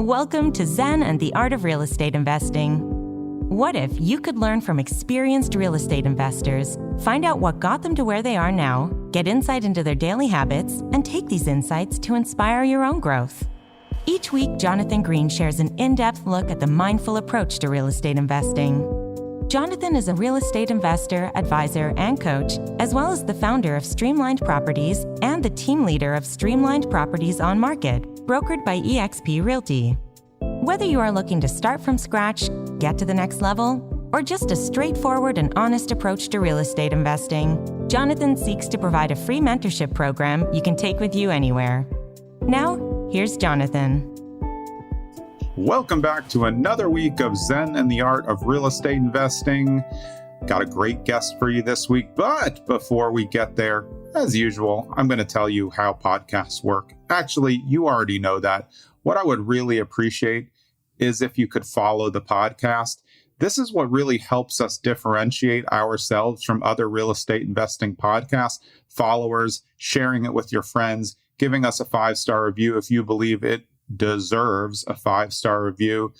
Welcome to Zen and the Art of Real Estate Investing. What if you could learn from experienced real estate investors, find out what got them to where they are now, get insight into their daily habits, and take these insights to inspire your own growth? Each week, Jonathan Green shares an in-depth look at the mindful approach to real estate investing. Jonathan is a real estate investor, advisor, and coach, as well as the founder of Streamlined Properties and the team leader of Streamlined Properties on Market, brokered by eXp Realty. Whether you are looking to start from scratch, get to the next level, or just a straightforward and honest approach to real estate investing, Jonathan seeks to provide a free mentorship program you can take with you anywhere. Now, here's Jonathan. Welcome back to another week of Zen and the Art of Real Estate Investing. Got a great guest for you this week, but before we get there, as usual, I'm going to tell you how podcasts work. Actually, you already know that. What I would really appreciate is if you could follow the podcast. This is what really helps us differentiate ourselves from other real estate investing podcasts, followers, sharing it with your friends, giving us a 5-star review if you believe it deserves a 5-star review,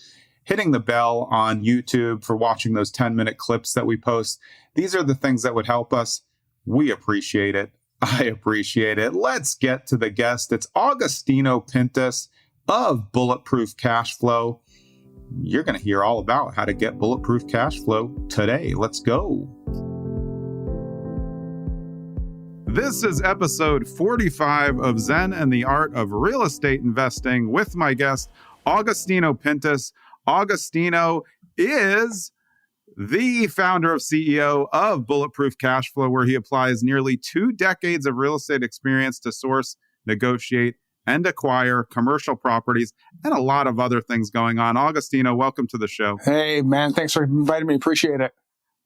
hitting the bell on YouTube for watching those 10-minute clips that we post. These are the things that would help us. We appreciate it. I appreciate it. Let's get to the guest. It's Agostino Pintus of Bulletproof Cashflow. You're going to hear all about how to get Bulletproof Cashflow today. Let's go. This is episode 45 of Zen and the Art of Real Estate Investing with my guest, Agostino Pintus. Agostino is the founder of CEO of Bulletproof Cashflow, where he applies nearly 2 decades of real estate experience to source, negotiate, and acquire commercial properties and a lot of other things going on. Agostino, welcome to the show. Hey, man. Thanks for inviting me. Appreciate it.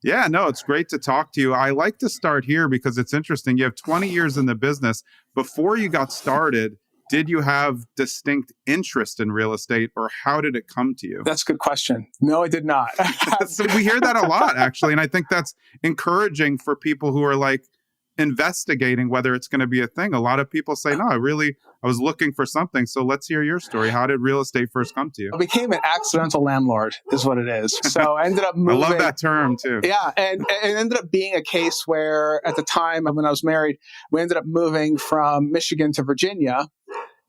Yeah, no, it's great to talk to you. I like to start here because it's interesting. You have 20 years in the business. Before you got started, did you have distinct interest in real estate, or how did it come to you? That's a good question. No, I did not. So we hear that a lot, actually. And I think that's encouraging for people who are like investigating whether it's going to be a thing. A lot of people say, no, I was looking for something. So let's hear your story. How did real estate first come to you? I became an accidental landlord is what it is. So I ended up moving. I love that term too. Yeah. And it ended up being a case where at the time when I was married, we ended up moving from Michigan to Virginia.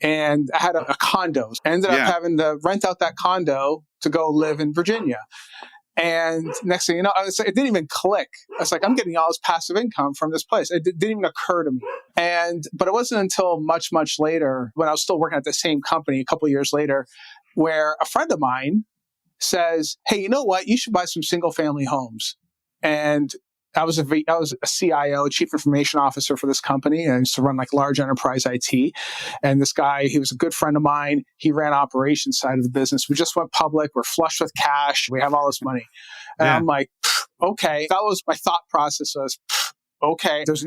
And I had a condo. I ended up having to rent out that condo to go live in Virginia. And next thing you know, it didn't even click. I was like, I'm getting all this passive income from this place. It didn't even occur to me. But it wasn't until much, much later, when I was still working at the same company, a couple of years later, where a friend of mine says, hey, you know what? You should buy some single family homes. And I was a CIO, Chief Information Officer for this company, and I used to run like large enterprise IT. And this guy, he was a good friend of mine. He ran operations side of the business. We just went public. We're flush with cash. We have all this money. And I'm like, okay. That was my thought process was, okay. There's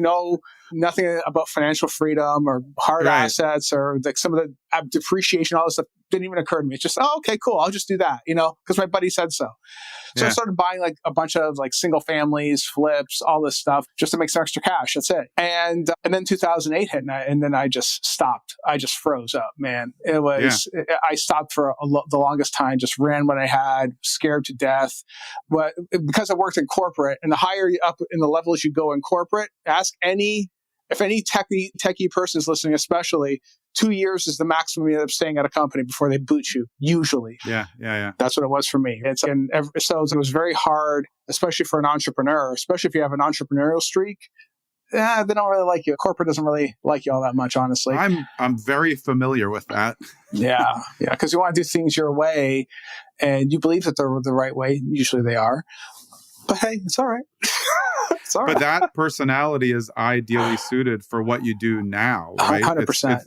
nothing about financial freedom or hard assets or like some of the depreciation, all this stuff didn't even occur to me. It's just, okay, cool. I'll just do that, because my buddy said so. So I started buying like a bunch of like single families, flips, all this stuff just to make some extra cash. That's it. And then 2008 hit and then I just stopped. I just froze up, man. It was, I stopped for the longest time, just ran what I had, scared to death. But because I worked in corporate, and the higher you up in the levels you go in corporate, ask if any techie person is listening, especially, 2 years is the maximum you end up staying at a company before they boot you, usually. Yeah. That's what it was for me. So it was very hard, especially for an entrepreneur, especially if you have an entrepreneurial streak. They don't really like you. Corporate doesn't really like you all that much, honestly. I'm very familiar with that. Yeah, because you want to do things your way, and you believe that they're the right way. Usually they are. But hey, it's all right. But that personality is ideally suited for what you do now, right? 100%.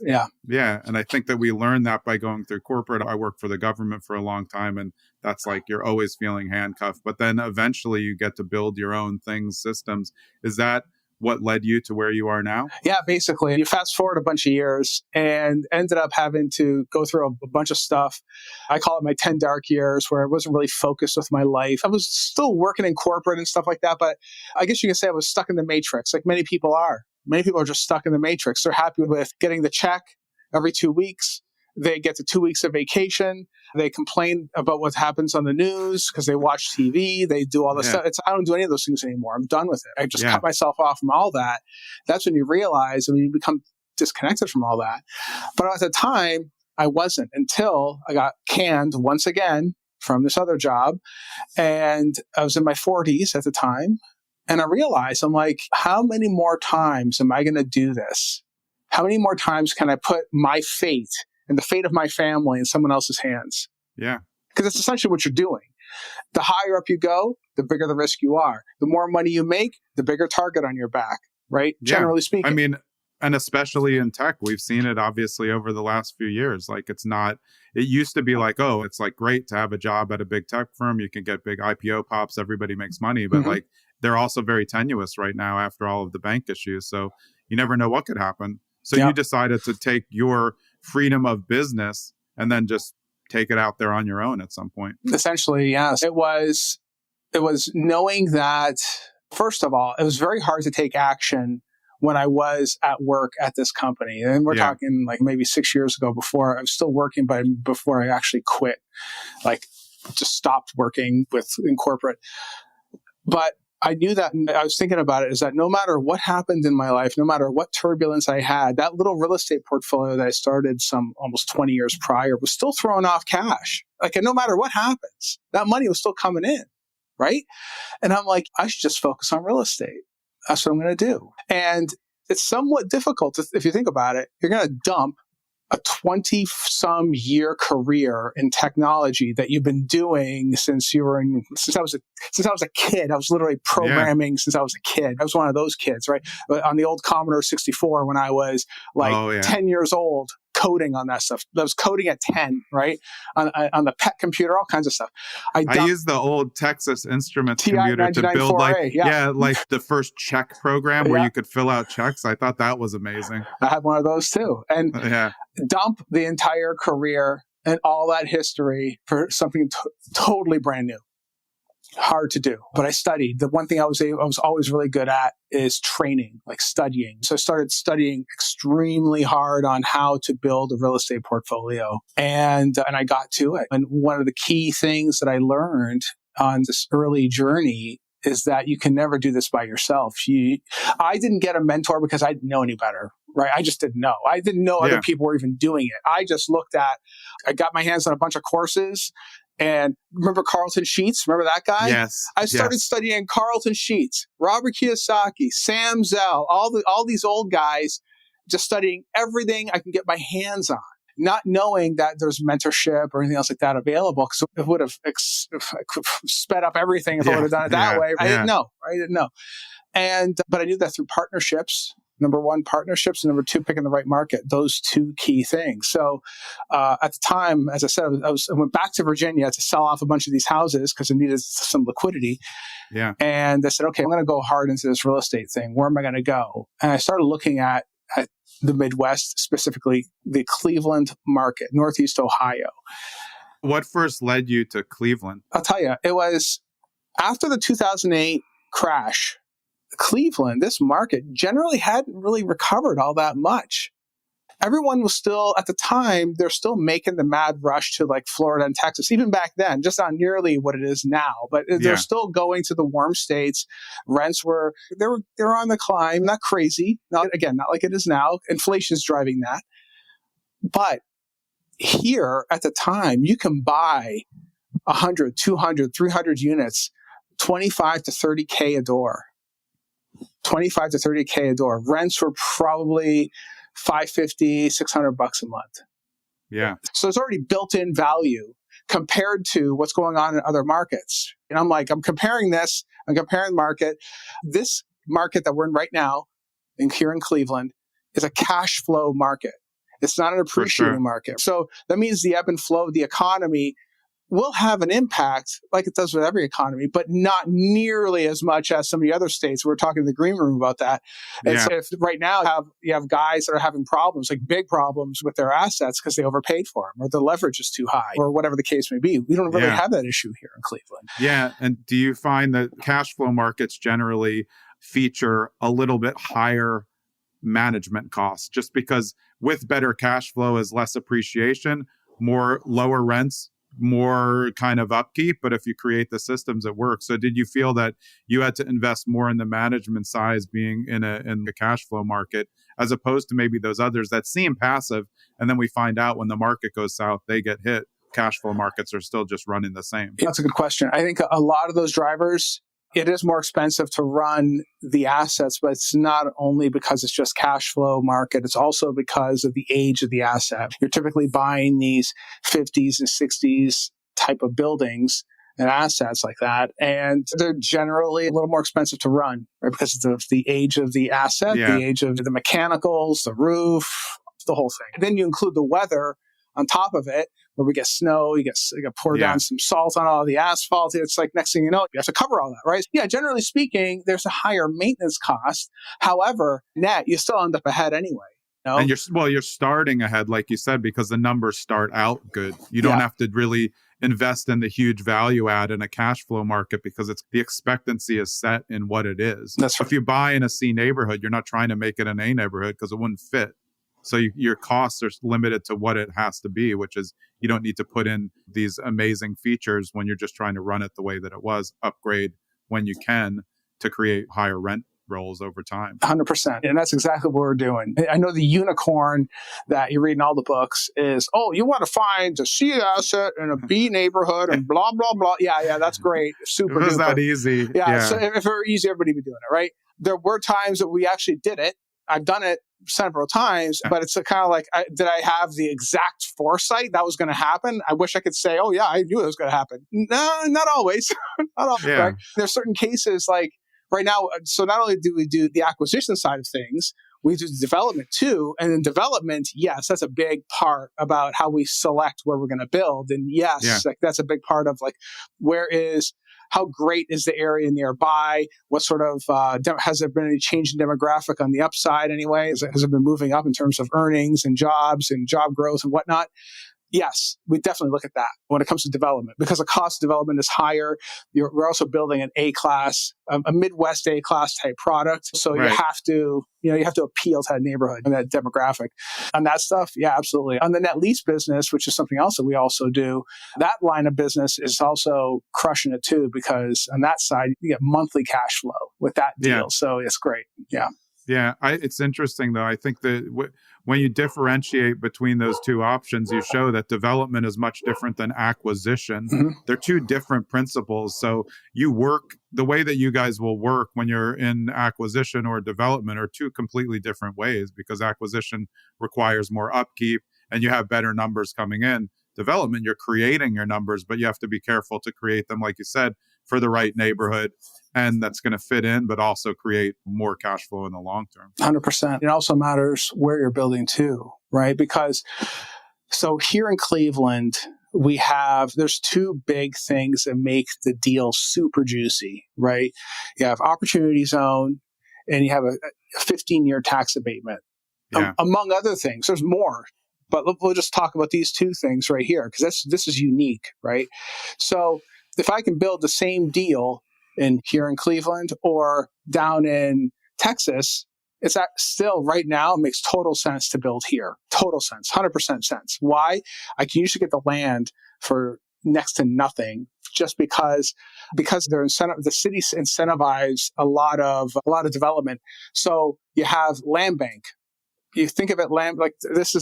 Yeah. And I think that we learned that by going through corporate. I worked for the government for a long time, and that's like you're always feeling handcuffed. But then eventually you get to build your own things, systems. Is that what led you to where you are now? Yeah, basically. You fast forward a bunch of years and ended up having to go through a bunch of stuff. I call it my 10 dark years, where I wasn't really focused with my life. I was still working in corporate and stuff like that, but I guess you can say I was stuck in the matrix, like many people are. Many people are just stuck in the matrix. They're happy with getting the check every 2 weeks. They get the 2 weeks of vacation. They complain about what happens on the news because they watch TV. They do all this stuff. I don't do any of those things anymore. I'm done with it. I just cut myself off from all that. That's when you realize, and you become disconnected from all that. But at the time, I wasn't, until I got canned once again from this other job. And I was in my 40s at the time. And I realized, I'm like, how many more times am I going to do this? How many more times can I put my fate and the fate of my family in someone else's hands? Yeah. Because that's essentially what you're doing. The higher up you go, the bigger the risk you are. The more money you make, the bigger target on your back, right? Yeah. Generally speaking. I mean, and especially in tech, we've seen it obviously over the last few years. Like it used to be like, oh, it's like great to have a job at a big tech firm. You can get big IPO pops. Everybody makes money. But like they're also very tenuous right now after all of the bank issues. So you never know what could happen. So you decided to take your freedom of business and then just take it out there on your own at some point. Essentially, yes. It was knowing that, first of all, it was very hard to take action when I was at work at this company. And we're talking like maybe 6 years ago, before I was still working, but before I actually quit, like just stopped working in corporate. But I knew that, and I was thinking about it, is that no matter what happened in my life, no matter what turbulence I had, that little real estate portfolio that I started some almost 20 years prior was still throwing off cash. Like, and no matter what happens, that money was still coming in, right? And I'm like, I should just focus on real estate. That's what I'm going to do. And it's somewhat difficult if you think about it. You're going to dump a 20-some year career in technology that you've been doing since I was a kid. I was literally programming since I was a kid. I was one of those kids, right? On the old Commodore 64 when I was 10 years old, coding on that stuff. I was coding at 10, right? On the PET computer, all kinds of stuff. I used the old Texas Instruments computer to build like the first check program where you could fill out checks. I thought that was amazing. I had one of those too. And dump the entire career and all that history for something totally brand new. Hard to do. But I studied. The one thing I was always really good at is training, like studying. So I started studying extremely hard on how to build a real estate portfolio. And I got to it. And one of the key things that I learned on this early journey is that you can never do this by yourself. I didn't get a mentor because I didn't know any better, right? I just didn't know. I didn't know other people were even doing it. I got my hands on a bunch of courses. And remember Carlton Sheets? Remember that guy? Yes. I started studying Carlton Sheets, Robert Kiyosaki, Sam Zell, all these old guys, just studying everything I can get my hands on, not knowing that there's mentorship or anything else like that available, because it would have sped up everything if I would have done it that way. I didn't know. But I knew that through partnerships. Number one, partnerships, and number two, picking the right market. Those two key things. So at the time, as I said, I went back to Virginia to sell off a bunch of these houses because I needed some liquidity. Yeah. And I said, okay, I'm going to go hard into this real estate thing. Where am I going to go? And I started looking at the Midwest, specifically the Cleveland market, Northeast Ohio. What first led you to Cleveland? I'll tell you, it was after the 2008 crash. Cleveland, this market generally hadn't really recovered all that much. Everyone was still, at the time, they're still making the mad rush to like Florida and Texas, even back then, just not nearly what it is now. But they're still going to the warm states. Rents they were on the climb, not crazy. Not like it is now. Inflation's driving that. But here at the time, you can buy 100, 200, 300 units, 25 to 30K a door. 25 to 30K a door. Rents were probably $550, $600 a month. Yeah. So it's already built in value compared to what's going on in other markets. And I'm comparing the market. This market that we're in right now, here in Cleveland, is a cash flow market. It's not an appreciating market. So that means the ebb and flow of the economy will have an impact like it does with every economy, but not nearly as much as some of the other states. We're talking in the green room about that. And so if right now you have guys that are having problems, like big problems with their assets because they overpaid for them or the leverage is too high or whatever the case may be. We don't really have that issue here in Cleveland. Yeah. And do you find that cash flow markets generally feature a little bit higher management costs just because with better cash flow is less appreciation, lower rents, more kind of upkeep, but if you create the systems, it works. So did you feel that you had to invest more in the management size being in the cash flow market, as opposed to maybe those others that seem passive, and then we find out when the market goes south, they get hit? Cash flow markets are still just running the same. That's a good question. I think a lot of those drivers, it is more expensive to run the assets, but it's not only because it's just cash flow market. It's also because of the age of the asset. You're typically buying these 50s and 60s type of buildings and assets like that, and they're generally a little more expensive to run, right? Because of the age of the asset, the age of the mechanicals, the roof, the whole thing. And then you include the weather on top of it, where we get snow, you get pour down some salt on all the asphalt. It's like next thing you know, you have to cover all that, right? Yeah, generally speaking, there's a higher maintenance cost. However, net, you still end up ahead anyway. You know? And you're starting ahead, like you said, because the numbers start out good. You don't have to really invest in the huge value add in a cash flow market, because it's the expectancy is set in what it is. That's right. If you buy in a C neighborhood, you're not trying to make it an A neighborhood because it wouldn't fit. So your costs are limited to what it has to be, which is you don't need to put in these amazing features when you're just trying to run it the way that it was. Upgrade when you can to create higher rent rolls over time. 100%. And that's exactly what we're doing. I know the unicorn that you read in all the books is, you want to find a C asset in a B neighborhood and blah, blah, blah. Yeah, that's great. Super If it was duper. that easy. Yeah. So if it were easy, everybody would be doing it, right? There were times that we actually did it. I've done it several times, but it's kind of like, did I have the exact foresight that was going to happen? I wish I could say, oh yeah, I knew it was going to happen. No, not always. Not always, right? There's certain cases like right now. So not only do we do the acquisition side of things, we do the development too. And in development, yes, that's a big part about how we select where we're going to build. And yes, like that's a big part of like, how great is the area nearby? What sort of, has there been any change in demographic on the upside anyway? Has it been moving up in terms of earnings and jobs and job growth and whatnot? Yes, we definitely look at that when it comes to development, because the cost of development is higher. We're also building an A-class, a Midwest A-class type product. So you have to appeal to that neighborhood and that demographic. On that stuff, yeah, absolutely. On the net lease business, which is something else that we also do, that line of business is also crushing it too, because on that side, you get monthly cash flow with that deal. Yeah. So it's great. Yeah. Yeah, it's interesting, though. I think that when you differentiate between those two options, you show that development is much different than acquisition. Mm-hmm. They're two different principles. So the way that you guys will work when you're in acquisition or development are two completely different ways, because acquisition requires more upkeep and you have better numbers coming in. Development, you're creating your numbers, but you have to be careful to create them, like you said, for the right neighborhood. And that's going to fit in, but also create more cash flow in the long term. 100%. It also matters where you're building too, right? Because so here in Cleveland, there's two big things that make the deal super juicy, right? You have opportunity zone and you have a 15-year tax abatement, among other things. There's more, but we'll just talk about these two things right here, because this is unique, right? So if I can build the same deal here in Cleveland or down in Texas, it's still right now, it makes total sense to build here. Total sense, 100% sense. Why? I can usually get the land for next to nothing, just because the city incentivize a lot of development. So you have land bank. You think of it like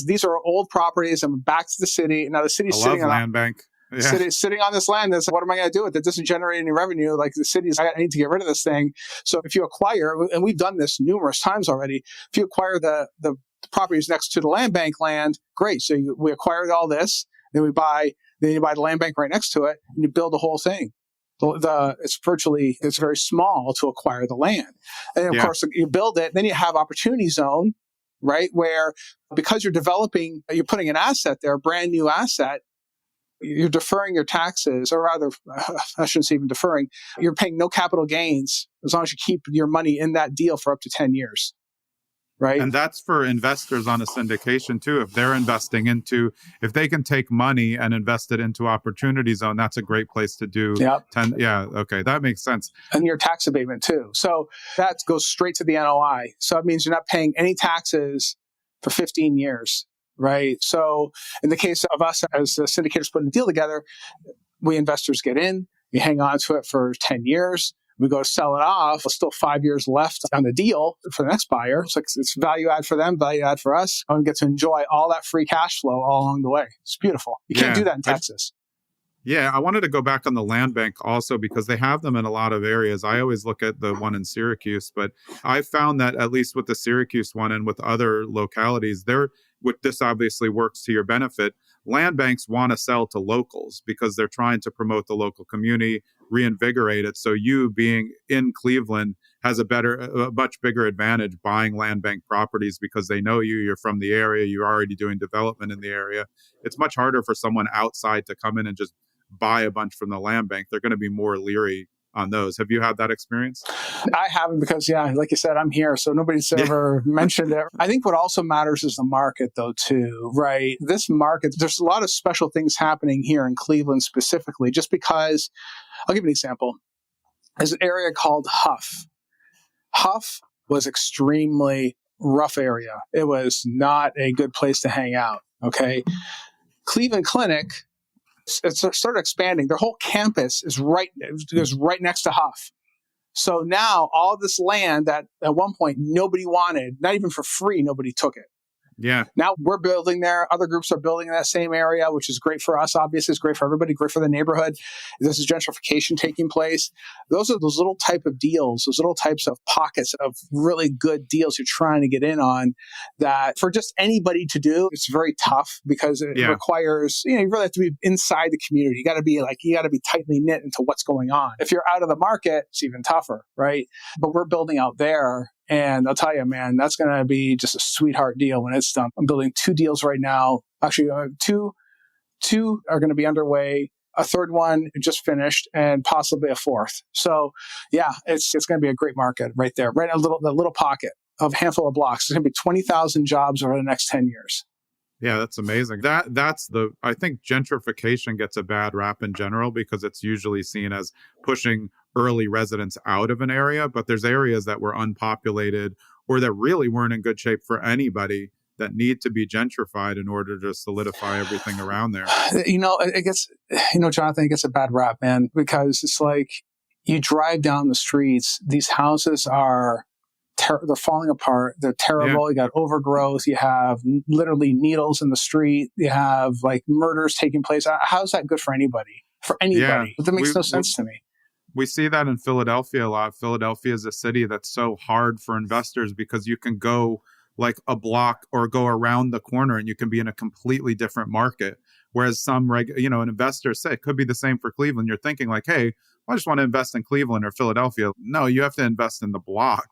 these are old properties and back to the city. Now the city's sitting on land bank. Yeah. Sitting on this land, what am I going to do with it? It doesn't generate any revenue. Like the city's, I need to get rid of this thing. So if you acquire, and we've done this numerous times already, if you acquire the properties next to the land bank land, great. So we acquired all this, then you buy the land bank right next to it, and you build the whole thing. It's very small to acquire the land. And of course, you build it, then you have opportunity zone, right? Where because you're developing, you're putting an asset there, a brand new asset, you're deferring your taxes, or rather, I shouldn't say even deferring, you're paying no capital gains as long as you keep your money in that deal for up to 10 years, right? And that's for investors on a syndication too. If they can take money and invest it into opportunity zone, that's a great place to do. Okay, that makes sense. And your tax abatement too. So that goes straight to the NOI. So it means you're not paying any taxes for 15 years. right? So in the case of us as syndicators putting a deal together, we investors get in, we hang on to it for 10 years. We go to sell it off. There's still 5 years left on the deal for the next buyer. So it's value add for them, value add for us. And we get to enjoy all that free cash flow all along the way. It's beautiful. You can't do that in Texas. I wanted to go back on the land bank also because they have them in a lot of areas. I always look at the one in Syracuse, but I found that at least with the Syracuse one and with other localities, this obviously works to your benefit. Land banks want to sell to locals because they're trying to promote the local community, reinvigorate it. So you being in Cleveland has a much bigger advantage buying land bank properties because they know you're from the area, you're already doing development in the area. It's much harder for someone outside to come in and just buy a bunch from the land bank. They're going to be more leery on those. Have you had that experience? I haven't because, like you said, I'm here. So nobody's ever mentioned it. I think what also matters is the market, though, too, right? This market, there's a lot of special things happening here in Cleveland specifically, just because, I'll give you an example. There's an area called Huff. Huff was extremely rough area. It was not a good place to hang out, okay? Cleveland Clinic, it started expanding. Their whole campus is right next to Huff. So now all this land that at one point nobody wanted, not even for free, nobody took it. Yeah. Now we're building there. Other groups are building in that same area, which is great for us. Obviously, it's great for everybody, great for the neighborhood. This is gentrification taking place. Those are those little type of deals, those little types of pockets of really good deals you're trying to get in on that for just anybody to do, it's very tough because it requires, you really have to be inside the community. You got to be tightly knit into what's going on. If you're out of the market, it's even tougher, right? But we're building out there. And I'll tell you, man, that's going to be just a sweetheart deal when it's done. I'm building 2 deals right now. Actually, two are going to be underway. A third one just finished, and possibly a fourth. So, it's going to be a great market right there, right in the little pocket of a handful of blocks. There's going to be 20,000 jobs over the next 10 years. Yeah, that's amazing. I think gentrification gets a bad rap in general because it's usually seen as pushing early residents out of an area, but there's areas that were unpopulated or that really weren't in good shape for anybody that need to be gentrified in order to solidify everything around there. Jonathan, it gets a bad rap, man, because it's like you drive down the streets, these houses are they're falling apart. They're terrible. You got overgrowth. You have literally needles in the street. You have like murders taking place. How's that good for anybody? For anybody? That makes no sense to me. We see that in Philadelphia a lot. Philadelphia is a city that's so hard for investors because you can go like a block or go around the corner and you can be in a completely different market. Whereas an investor say it could be the same for Cleveland. You're thinking like, hey, I just want to invest in Cleveland or Philadelphia. No, you have to invest in the block.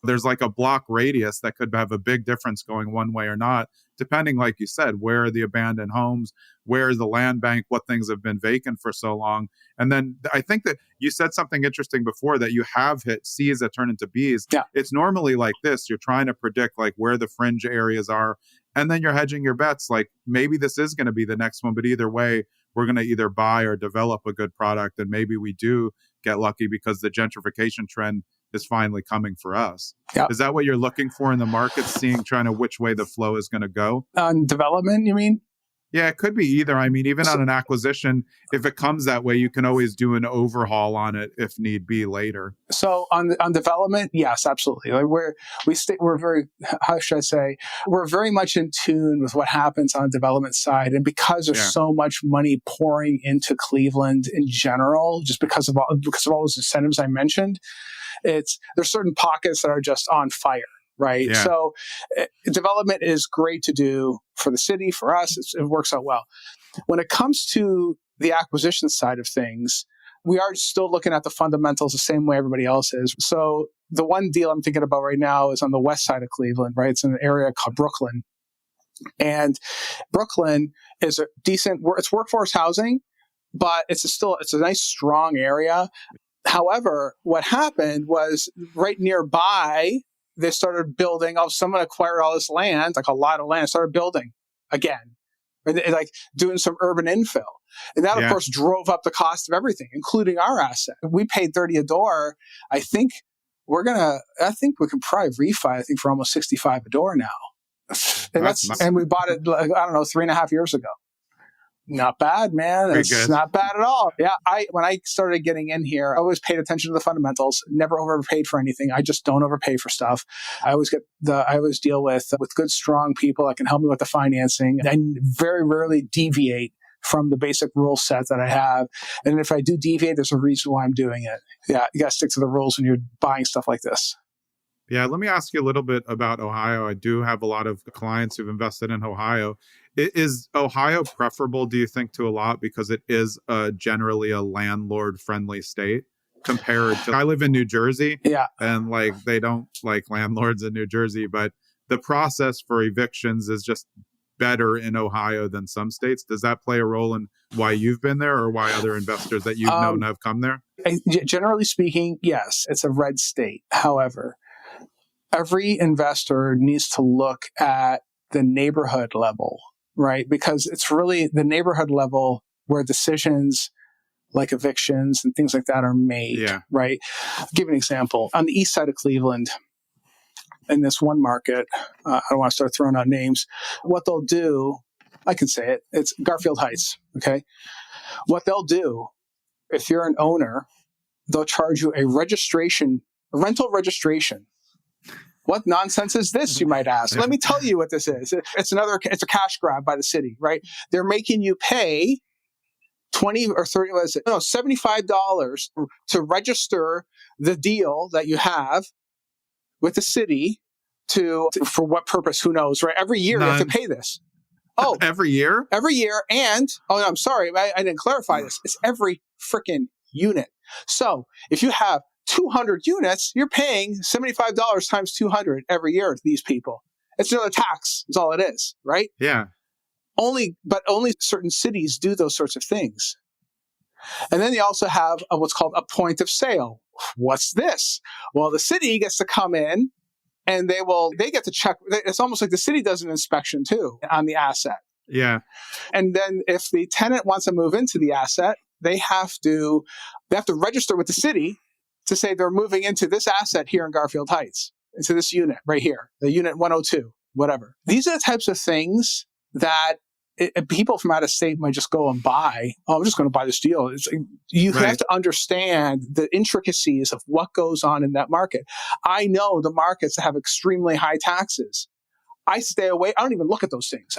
There's like a block radius that could have a big difference going one way or not, depending, like you said, where are the abandoned homes, where is the land bank, what things have been vacant for so long. And then I think that you said something interesting before that you have hit C's that turn into B's. Yeah. It's normally like this. You're trying to predict like where the fringe areas are, and then you're hedging your bets. Like maybe this is going to be the next one, but either way, we're going to either buy or develop a good product. And maybe we do get lucky because the gentrification trend is finally coming for us. Yep. Is that what you're looking for in the market, trying to which way the flow is going to go? On development, you mean? Yeah, it could be either. I mean, even on an acquisition, if it comes that way, you can always do an overhaul on it if need be later. So on development, yes, absolutely. Like we're very, how should I say, we're very much in tune with what happens on the development side. And because there's so much money pouring into Cleveland in general, just because of all those incentives I mentioned, there's certain pockets that are just on fire. Right. Yeah. So development is great to do for the city, for us. It works out well. When it comes to the acquisition side of things, we are still looking at the fundamentals the same way everybody else is. So the one deal I'm thinking about right now is on the west side of Cleveland, right? It's in an area called Brooklyn. And Brooklyn is a decent, it's workforce housing, but it's a nice, strong area. However, what happened was right nearby, they started building. Someone acquired all this land, like a lot of land, started building again, like doing some urban infill. And that, of course, drove up the cost of everything, including our asset. We paid $30 a door. I think we can probably refi, for almost $65 a door now. And nice. and we bought it, I don't know, 3.5 years ago. Not bad, man. Pretty It's good. not bad at all. Yeah. When I started getting in here, I always paid attention to the fundamentals, never overpaid for anything. I just don't overpay for stuff. I always deal with good, strong people that can help me with the financing. I very rarely deviate from the basic rule set that I have. And if I do deviate, there's a reason why I'm doing it. Yeah. You got to stick to the rules when you're buying stuff like this. Yeah, let me ask you a little bit about Ohio. I do have a lot of clients who've invested in Ohio. Is Ohio preferable, do you think, to a lot because it is generally a landlord-friendly state compared to... I live in New Jersey, and like they don't like landlords in New Jersey, but the process for evictions is just better in Ohio than some states. Does that play a role in why you've been there or why other investors that you've known have come there? Generally speaking, yes, it's a red state. However, every investor needs to look at the neighborhood level, right? Because it's really the neighborhood level where decisions like evictions and things like that are made, right? I'll give you an example. On the east side of Cleveland, in this one market, I don't want to start throwing out names. What they'll do, I can say it, it's Garfield Heights, okay? What they'll do, if you're an owner, they'll charge you a rental registration. What nonsense is this, you might ask? Let me tell you what this is. It's a cash grab by the city, right? They're making you pay $20 or $30, $75 to register the deal that you have with the city for what purpose? Who knows, right? Every year you have to pay this. Oh, every year? Every year. And, no, I'm sorry, I didn't clarify this. It's every freaking unit. So if you have 200 units, you're paying $75 times 200 every year to these people. It's another tax. That's all it is, right? Yeah. Only certain cities do those sorts of things. And then you also have what's called a point of sale. What's this? Well, the city gets to come in and they get to check. It's almost like the city does an inspection too on the asset. Yeah. And then if the tenant wants to move into the asset, they have to register with the city to say they're moving into this asset here in Garfield Heights, into this unit right here, the unit 102, whatever. These are the types of things that people from out of state might just go and buy. Oh, I'm just going to buy this deal. You have to understand the intricacies of what goes on in that market. I know the markets that have extremely high taxes. I stay away. I don't even look at those things.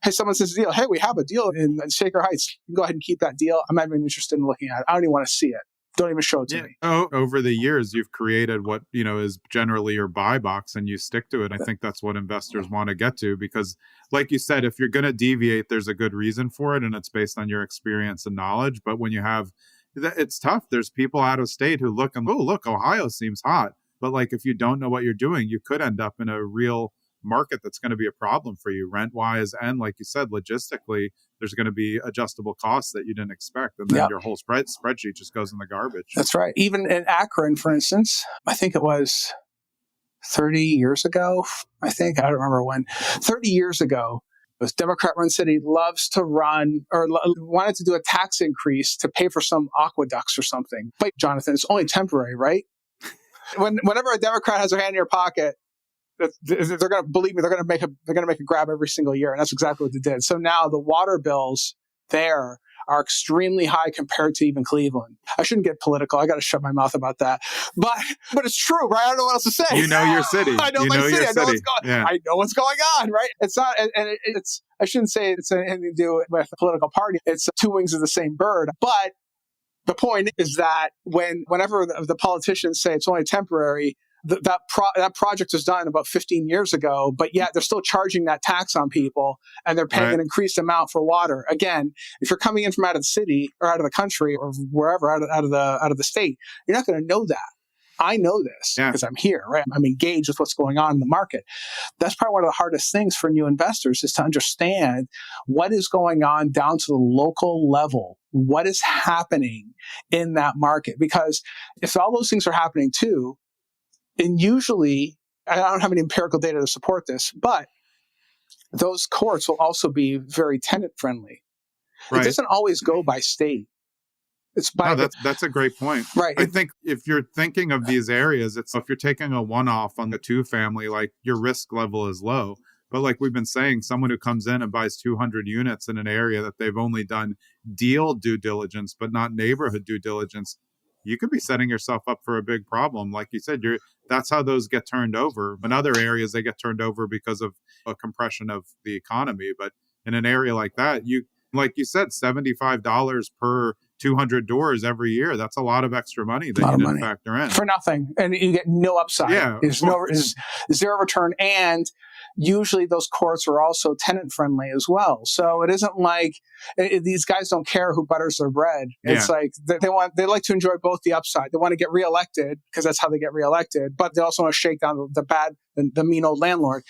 Hey, someone says a deal. Hey, we have a deal in Shaker Heights. You can go ahead and keep that deal. I'm not even interested in looking at it. I don't even want to see it. Don't even show it to me. Over the years, you've created what, is generally your buy box and you stick to it. I think that's what investors want to get to because, like you said, if you're going to deviate, there's a good reason for it and it's based on your experience and knowledge. But when you have, it's tough. There's people out of state who look and, oh, look, Ohio seems hot. But like, if you don't know what you're doing, you could end up in a real market that's going to be a problem for you rent-wise. And like you said, logistically, there's going to be adjustable costs that you didn't expect. And then your whole spreadsheet just goes in the garbage. That's right. Even in Akron, for instance, I think it was 30 years ago. I don't remember when. 30 years ago, this Democrat-run city loves to run or wanted to do a tax increase to pay for some aqueducts or something. But Jonathan, it's only temporary, right? Whenever a Democrat has their hand in your pocket, they're going to believe me. They're going to make a grab every single year, and that's exactly what they did. So now the water bills there are extremely high compared to even Cleveland. I shouldn't get political. I got to shut my mouth about that. But it's true, right? I don't know what else to say. You know your city. I know my city. I know what's going on, right? It's not, and it's. I shouldn't say it's anything to do with a political party. It's two wings of the same bird. But the point is that whenever the politicians say it's only temporary. That project was done about 15 years ago, but yet they're still charging that tax on people and they're paying an increased amount for water. Again, if you're coming in from out of the city or out of the country or wherever, out of the state, you're not going to know that. I know this because I'm here, right? I'm engaged with what's going on in the market. That's probably one of the hardest things for new investors is to understand what is going on down to the local level. What is happening in that market? Because if all those things are happening too, and usually, I don't have any empirical data to support this, but those courts will also be very tenant friendly. Right. It doesn't always go by state. It's by that's a great point. Right. I think if you're thinking of these areas, if you're taking a one-off on the two-family, like your risk level is low. But like we've been saying, someone who comes in and buys 200 units in an area that they've only done deal due diligence, but not neighborhood due diligence, you could be setting yourself up for a big problem. Like you said, that's how those get turned over. In other areas, they get turned over because of a compression of the economy. But in an area like that, like you said, $75 per 200 doors every year. That's a lot of extra money that you didn't factor in. For nothing. And you get no upside. Yeah. There's zero return. And usually those courts are also tenant friendly as well. So it isn't like these guys don't care who butters their bread. It's like they like to enjoy both the upside. They want to get reelected because that's how they get reelected, but they also want to shake down the mean old landlord.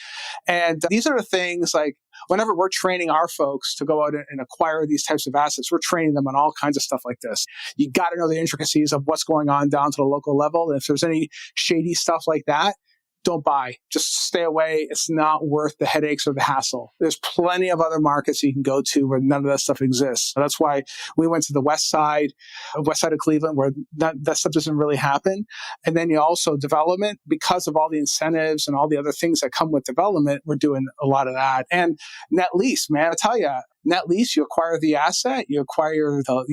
And these are the things like whenever we're training our folks to go out and acquire these types of assets, we're training them on all kinds of stuff like this. You got to know the intricacies of what's going on down to the local level. And if there's any shady stuff like that, don't buy. Just stay away. It's not worth the headaches or the hassle. There's plenty of other markets you can go to where none of that stuff exists. So that's why we went to the west side of Cleveland, where that stuff doesn't really happen. And then you also development, because of all the incentives and all the other things that come with development, we're doing a lot of that. And net lease, man, I tell you, net lease, you acquire the asset, you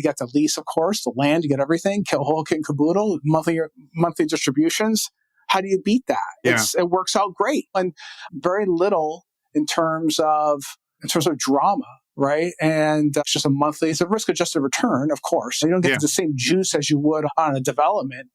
get the lease, of course, the land, you get everything, whole kit and caboodle, monthly distributions. How do you beat that? Yeah. It works out great, and very little in terms of drama, right? And it's just it's a risk-adjusted return, of course. You don't get the same juice as you would on a development.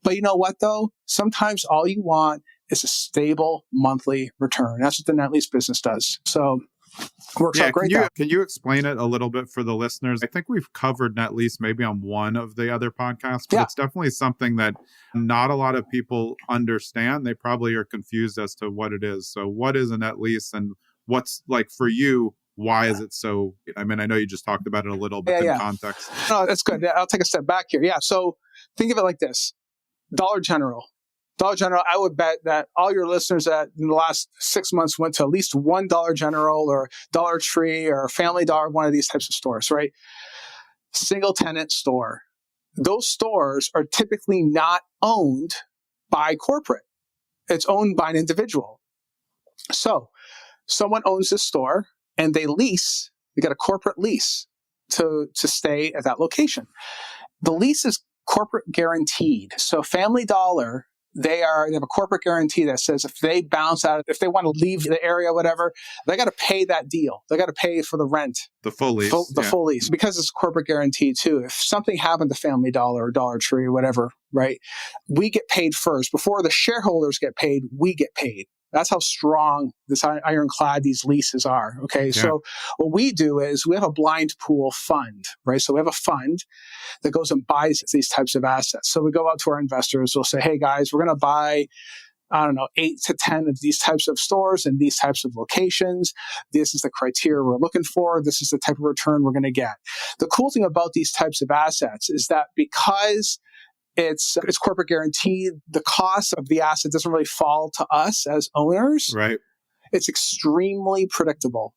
But you know what, though? Sometimes all you want is a stable monthly return. That's what the net lease business does. So it works out great. Can you explain it a little bit for the listeners? I think we've covered net lease maybe on one of the other podcasts, but it's definitely something that not a lot of people understand. They probably are confused as to what it is. So what is a net lease, and what's, like, for you, why is it so? I mean, I know you just talked about it a little bit in context. No, that's good. I'll take a step back here. Yeah. So think of it like this. Dollar General, I would bet that all your listeners that in the last 6 months went to at least one Dollar General or Dollar Tree or Family Dollar, one of these types of stores, right? Single tenant store. Those stores are typically not owned by corporate. It's owned by an individual. So someone owns this store and they get a corporate lease to stay at that location. The lease is corporate guaranteed. So Family Dollar, they have a corporate guarantee that says if they bounce out, if they want to leave the area, whatever, they got to pay that deal. They got to pay for the rent. The full lease. Full lease. Because it's corporate guarantee too. If something happened to Family Dollar or Dollar Tree or whatever, right, we get paid first. Before the shareholders get paid, we get paid. That's how strong this ironclad these leases are. Okay. Yeah. So what we do is we have a blind pool fund, right? So we have a fund that goes and buys these types of assets. So we go out to our investors. We'll say, hey guys, we're going to buy, 8 to 10 of these types of stores in these types of locations. This is the criteria we're looking for. This is the type of return we're going to get. The cool thing about these types of assets is that because it's corporate guaranteed, the cost of the asset doesn't really fall to us as owners. Right. It's extremely predictable.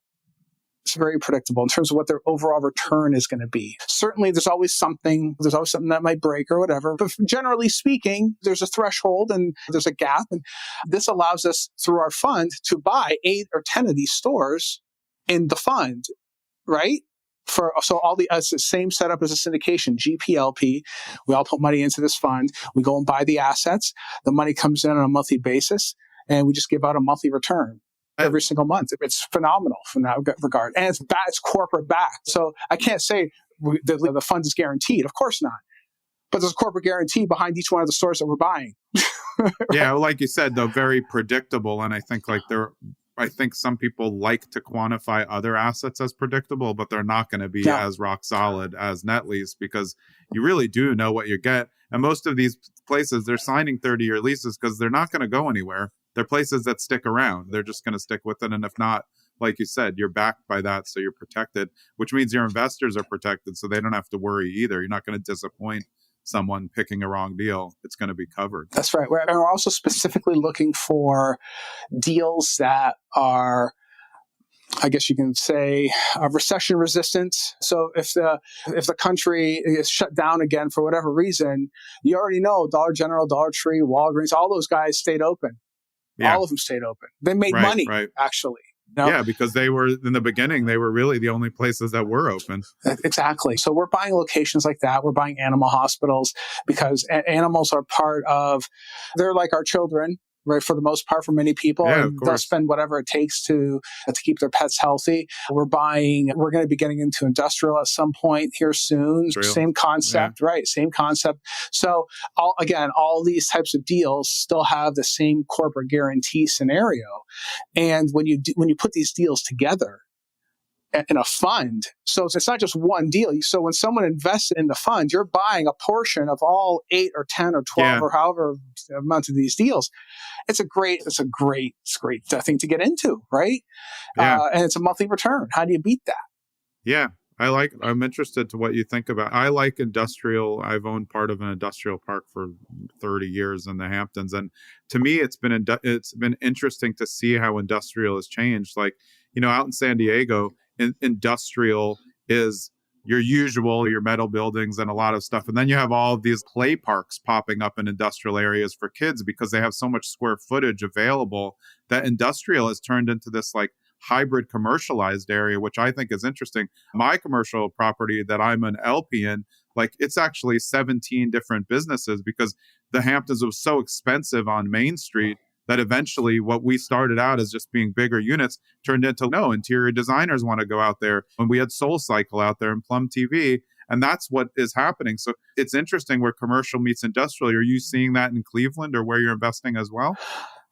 It's very predictable in terms of what their overall return is going to be. Certainly, there's always something that might break or whatever. But generally speaking, there's a threshold and there's a gap. And this allows us, through our fund, to buy 8 or 10 of these stores in the fund, right? So all it's the same setup as a syndication, GPLP. We all put money into this fund. We go and buy the assets. The money comes in on a monthly basis, and we just give out a monthly return every single month. It's phenomenal from that regard. And it's corporate backed. So I can't say the fund is guaranteed. Of course not. But there's a corporate guarantee behind each one of the stores that we're buying. Yeah, well, like you said, though, very predictable. And I think some people like to quantify other assets as predictable, but they're not going to be as rock solid as net lease, because you really do know what you get. And most of these places, they're signing 30-year leases because they're not going to go anywhere. They're places that stick around. They're just going to stick with it. And if not, like you said, you're backed by that, so you're protected, which means your investors are protected, so they don't have to worry either. You're not going to disappoint someone picking a wrong deal. It's going to be covered. That's right. We're also specifically looking for deals that are, I guess you can say, recession resistant. So if the country is shut down again for whatever reason, you already know Dollar General, Dollar Tree, Walgreens, all those guys stayed open. Yeah. All of them stayed open. They made Right, money, right. actually. No? Yeah, because they were, in the beginning, they were really the only places that were open. Exactly. So we're buying locations like that. We're buying animal hospitals because animals are they're like our children, right? For the most part, for many people, Yeah, and of they'll course. spend whatever it takes to keep their pets healthy. We're going to be getting into industrial at some point here soon. Real. Same concept, right? Same concept. So all these types of deals still have the same corporate guarantee scenario. And when you put these deals together in a fund, so it's not just one deal. So when someone invests in the fund, you're buying a portion of all 8 or 10 or 12 or however amount of these deals. It's a great thing to get into, right? Yeah. And it's a monthly return. How do you beat that? Yeah. I'm interested to what you think about. I like industrial. I've owned part of an industrial park for 30 years in the Hamptons. And to me, it's been interesting to see how industrial has changed. Like, out in San Diego, industrial is your metal buildings and a lot of stuff. And then you have all of these play parks popping up in industrial areas for kids because they have so much square footage available that industrial has turned into this like hybrid commercialized area, which I think is interesting. My commercial property that I'm an LP in, like it's actually 17 different businesses because the Hamptons was so expensive on Main Street that eventually what we started out as just being bigger units turned into, no, interior designers want to go out there. And we had Soul Cycle out there and Plum TV. And that's what is happening. So it's interesting where commercial meets industrial. Are you seeing that in Cleveland or where you're investing as well?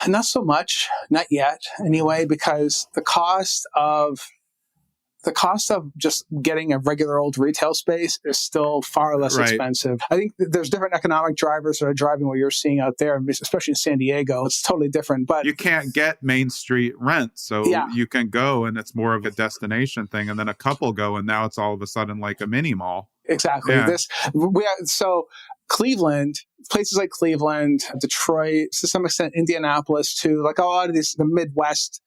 Not so much, not yet anyway, because the cost of just getting a regular old retail space is still far less expensive. I think there's different economic drivers that are driving what you're seeing out there, especially in San Diego. It's totally different. But you can't get Main Street rent, so you can go and it's more of a destination thing. And then a couple go and now it's all of a sudden like a mini mall. Exactly. Yeah. So Cleveland, places like Cleveland, Detroit, to some extent Indianapolis too, like a lot of the Midwest,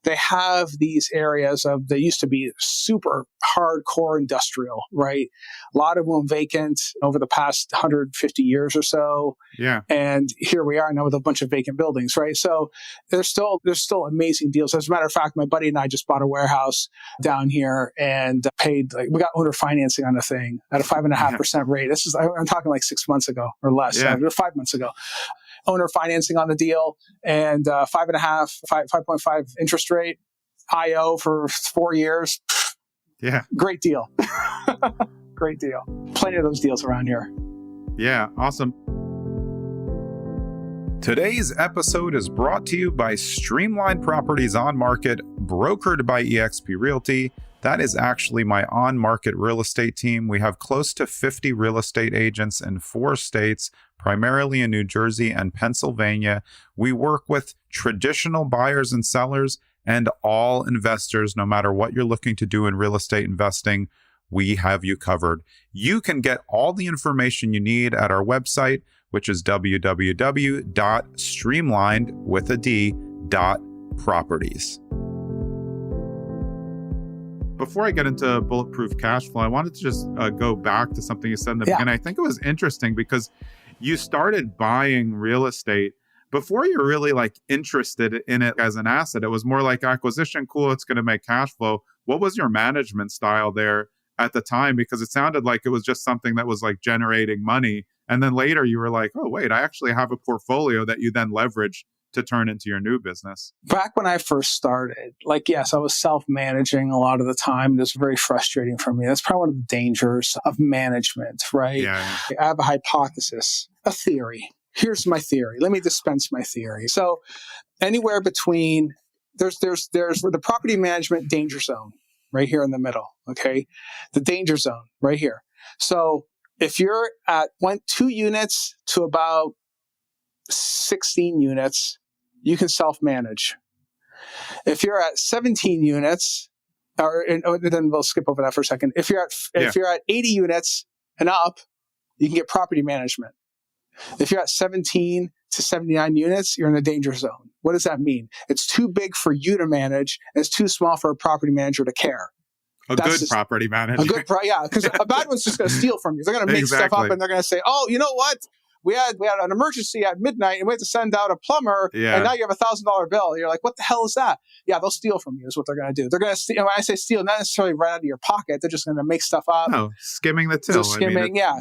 they have these areas they used to be super hardcore industrial, right? A lot of them vacant over the past 150 years or so. Yeah. And here we are now with a bunch of vacant buildings, right? So there's still amazing deals. As a matter of fact, my buddy and I just bought a warehouse down here and paid, we got owner financing on the thing at a 5.5% rate. I'm talking like 6 months ago or less, 5 months ago. Owner financing on the deal and 5.5 interest rate, IO for 4 years. Yeah. Great deal. Great deal. Plenty of those deals around here. Yeah. Awesome. Today's episode is brought to you by Streamline Properties On Market, brokered by eXp Realty. That is actually my on-market real estate team. We have close to 50 real estate agents in 4 states, primarily in New Jersey and Pennsylvania. We work with traditional buyers and sellers and all investors, no matter what you're looking to do in real estate investing. We have you covered. You can get all the information you need at our website, which is www.streamlined.properties. Before I get into Bulletproof Cashflow, I wanted to just go back to something you said in the beginning. I think it was interesting because you started buying real estate before you're really like interested in it as an asset. It was more like acquisition, cool, it's going to make cash flow. What was your management style there at the time? Because it sounded like it was just something that was like generating money. And then later you were like, oh, wait, I actually have a portfolio that you then leverage to turn into your new business. Back when I first started, yes, I was self-managing a lot of the time. It was very frustrating for me. That's probably one of the dangers of management, right? Yeah. I have a hypothesis, a theory. Here's my theory. Let me dispense my theory. So anywhere between, there's the property management danger zone right here in the middle, okay? The danger zone right here. So if you're at 2 units to about 16 units, you can self-manage. If you're at 17 units, then we'll skip over that for a second. If you're at 80 units and up, you can get property management. If you're at 17 to 79 units, you're in a danger zone. What does that mean? It's too big for you to manage, and it's too small for a property manager to care. Property manager. Because a bad one's just going to steal from you. They're going to make stuff up and they're going to say, oh, you know what? we had an emergency at midnight and we had to send out a plumber, and now you have $1,000 bill. You're like, what the hell is that? Yeah, they'll steal from you is what they're going to do. They're going to steal. When I say steal, not necessarily right out of your pocket. They're just going to make stuff up. No, skimming the till. Skimming, yeah.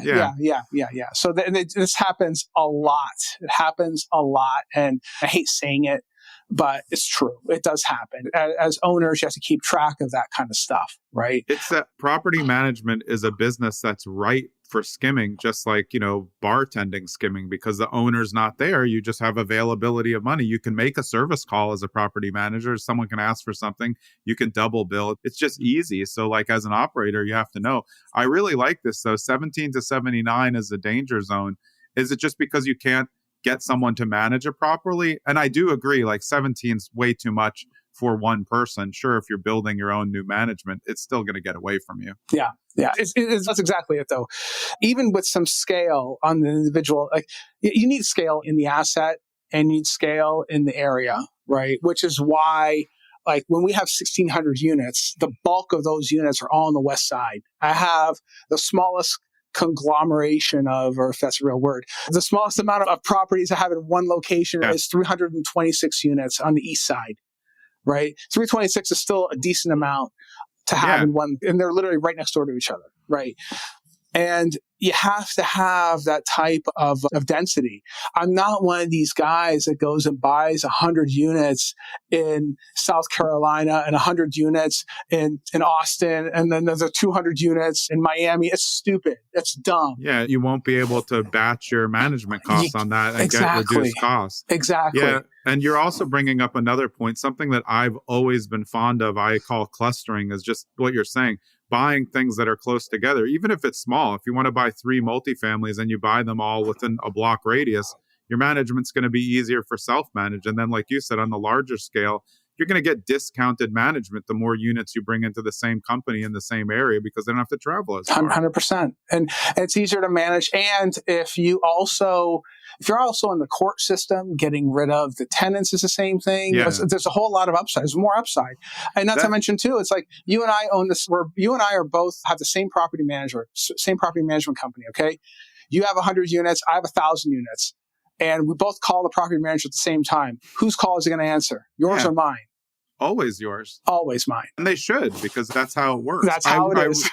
So this happens a lot. It happens a lot, and I hate saying it, but it's true. It does happen. As owners, you have to keep track of that kind of stuff, right? It's that property management is a business that's right for skimming, just like, bartending skimming, because the owner's not there. You just have availability of money. You can make a service call as a property manager. Someone can ask for something. You can double bill. It's just easy. So like as an operator, you have to know. I really like this though. 17 to 79 is the danger zone. Is it just because you can't get someone to manage it properly? And I do agree, like 17 is way too much for one person. Sure, if you're building your own new management, it's still going to get away from you. Yeah. That's exactly it, though. Even with some scale on the individual, like you need scale in the asset and you need scale in the area, right? Which is why, like when we have 1,600 units, the bulk of those units are all on the west side. I have the smallest conglomeration of, or if that's a real word, the smallest amount of properties I have in one location is 326 units on the east side, right? 326 is still a decent amount to have in one, and they're literally right next door to each other, right? And you have to have that type of density. I'm not one of these guys that goes and buys 100 units in South Carolina and 100 units in Austin, and then there's 200 units in Miami. It's stupid. It's dumb. Yeah, you won't be able to batch your management costs on that and get reduced costs. Exactly. Yeah, and you're also bringing up another point, something that I've always been fond of, I call clustering, is just what you're saying. Buying things that are close together, even if it's small. If you want to buy 3 multifamilies and you buy them all within a block radius, your management's going to be easier for self-manage. And then, like you said, on the larger scale, you're going to get discounted management the more units you bring into the same company in the same area because they don't have to travel as far. 100%. And it's easier to manage. And if you're also in the court system, getting rid of the tenants is the same thing. Yeah. There's a whole lot of upside. There's more upside. And not to mention too, it's like you and I own this, you and I are both have the same property management company. Okay. You have 100 units. I have 1,000 units. And we both call the property manager at the same time. Whose call is he going to answer? Yours or mine? Always yours. Always mine. And they should, because that's how it works. That's how it is.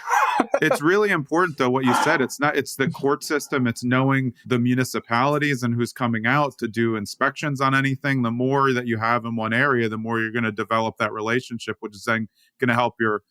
It's really important, though, what you said. It's the court system. It's knowing the municipalities and who's coming out to do inspections on anything. The more that you have in one area, the more you're going to develop that relationship, which is then going to help your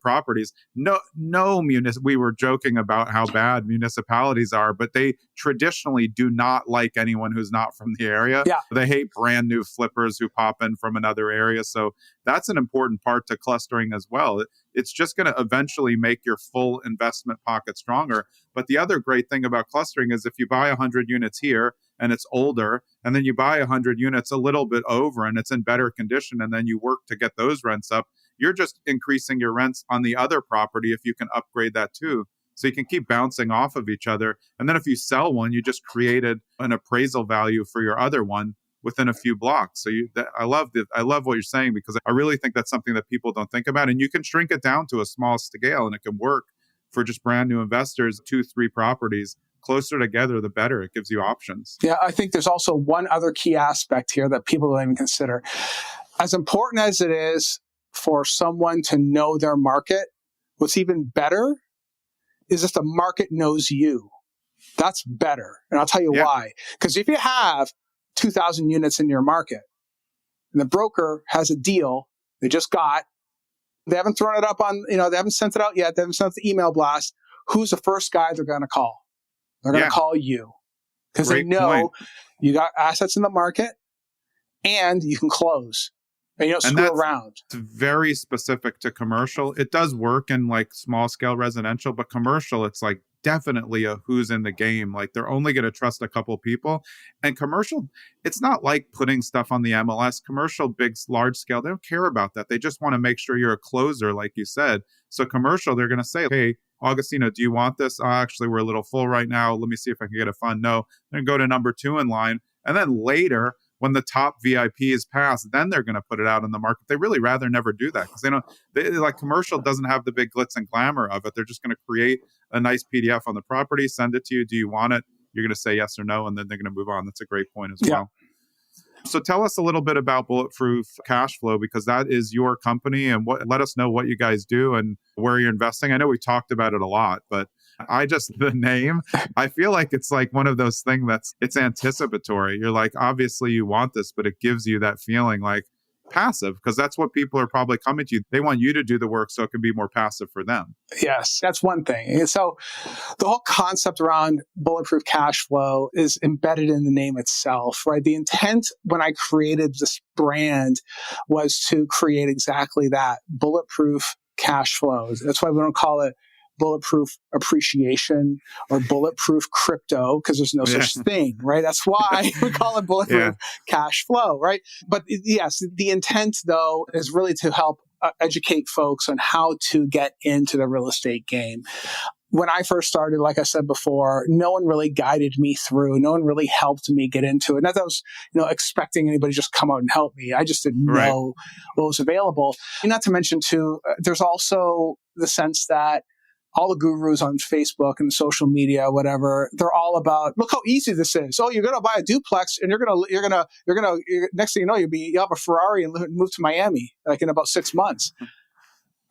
properties. We were joking about how bad municipalities are, but they traditionally do not like anyone who's not from the area. Yeah. They hate brand new flippers who pop in from another area. So that's an important part to clustering as well. It's just going to eventually make your full investment pocket stronger. But the other great thing about clustering is if you buy 100 units here and it's older, and then you buy 100 units a little bit over and it's in better condition, and then you work to get those rents up, you're just increasing your rents on the other property if you can upgrade that too. So you can keep bouncing off of each other. And then if you sell one, you just created an appraisal value for your other one within a few blocks. So I love what you're saying, because I really think that's something that people don't think about. And you can shrink it down to a small scale, and it can work for just brand new investors, 2-3 properties. Closer together, the better. It gives you options. Yeah, I think there's also one other key aspect here that people don't even consider. As important as it is for someone to know their market, what's even better is if the market knows you. That's better. And I'll tell you why. Because if you have 2,000 units in your market and the broker has a deal they just got, they haven't thrown it up on, they haven't sent it out yet, they haven't sent the email blast, who's the first guy they're going to call? They're going to call you, because they know you got assets in the market and you can close. And you don't screw around. It's very specific to commercial. It does work in like small scale residential, but commercial, it's like definitely a who's in the game. Like they're only going to trust a couple people. And commercial, it's not like putting stuff on the MLS. Commercial, big, large scale, they don't care about that. They just want to make sure you're a closer, like you said. So commercial, they're going to say, hey, Agostino, do you want this? Actually, we're a little full right now. Let me see if I can get a fund. No. Then go to number 2 in line. And then later, when the top VIP is passed, then they're going to put it out in the market. They really rather never do that, because like commercial doesn't have the big glitz and glamour of it. They're just going to create a nice PDF on the property, send it to you. Do you want it? you're going to say yes or no, and then they're going to move on. That's a great point as well. So tell us a little bit about Bulletproof Cashflow, because that is your company, and let us know what you guys do and where you're investing. I know we talked about it a lot, but the name, I feel like it's like one of those things it's anticipatory. You're like, obviously you want this, but it gives you that feeling like passive, because that's what people are probably coming to you. They want you to do the work so it can be more passive for them. Yes, that's one thing. And so the whole concept around Bulletproof Cashflow is embedded in the name itself, right? The intent when I created this brand was to create exactly that, bulletproof cash flows. That's why we don't call it bulletproof appreciation or bulletproof crypto, because there's no such thing, right? That's why we call it bulletproof cash flow, right? But yes, the intent though is really to help educate folks on how to get into the real estate game. When I first started, like I said before, no one really guided me through. No one really helped me get into it. Not that I was, expecting anybody to just come out and help me. I just didn't know what was available. And not to mention too, there's also the sense that all the gurus on Facebook and social media, whatever, they're all about, look how easy this is. Oh, you're going to buy a duplex and next thing you know, you'll have a Ferrari and move to Miami, like in about 6 months.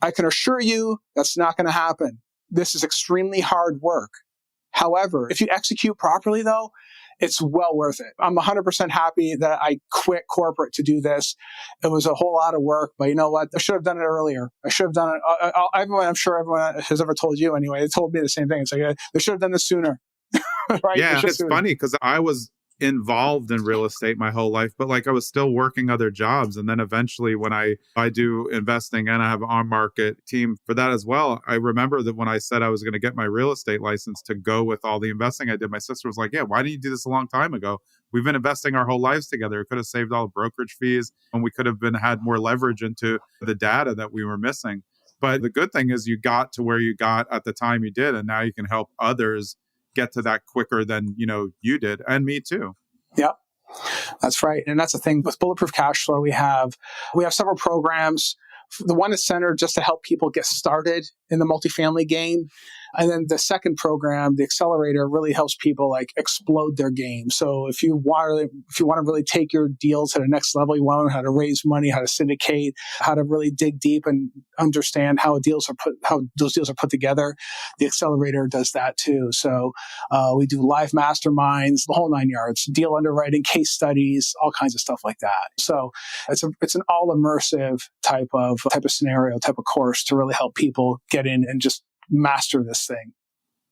I can assure you that's not going to happen. This is extremely hard work. However, if you execute properly though, it's well worth it. I'm 100% happy that I quit corporate to do this. It was a whole lot of work, but you know what? I should have done it earlier. I should have done it. I'm sure everyone has ever told you anyway. They told me the same thing. It's like, they should have done this sooner. Right? Yeah, it's funny because I was involved in real estate my whole life, but like I was still working other jobs. And then eventually when I do investing and I have an on-market team for that as well, I remember that when I said I was going to get my real estate license to go with all the investing I did, my sister was like, yeah, why didn't you do this a long time ago? We've been investing our whole lives together. It could have saved all the brokerage fees and we could have had more leverage into the data that we were missing. But the good thing is you got to where you got at the time you did, and now you can help others get to that quicker than you did, and me too. Yep, that's right. And that's the thing with Bulletproof Cashflow. We have several programs. The one is centered just to help people get started in the multifamily game. And then the second program, the accelerator, really helps people like explode their game. So if you want to really take your deals to the next level, you want to learn how to raise money, how to syndicate, how to really dig deep and understand how those deals are put together. The accelerator does that too. So we do live masterminds, the whole 9 yards, deal underwriting, case studies, all kinds of stuff like that. So it's an all immersive type of scenario, type of course to really help people get in and just master this thing.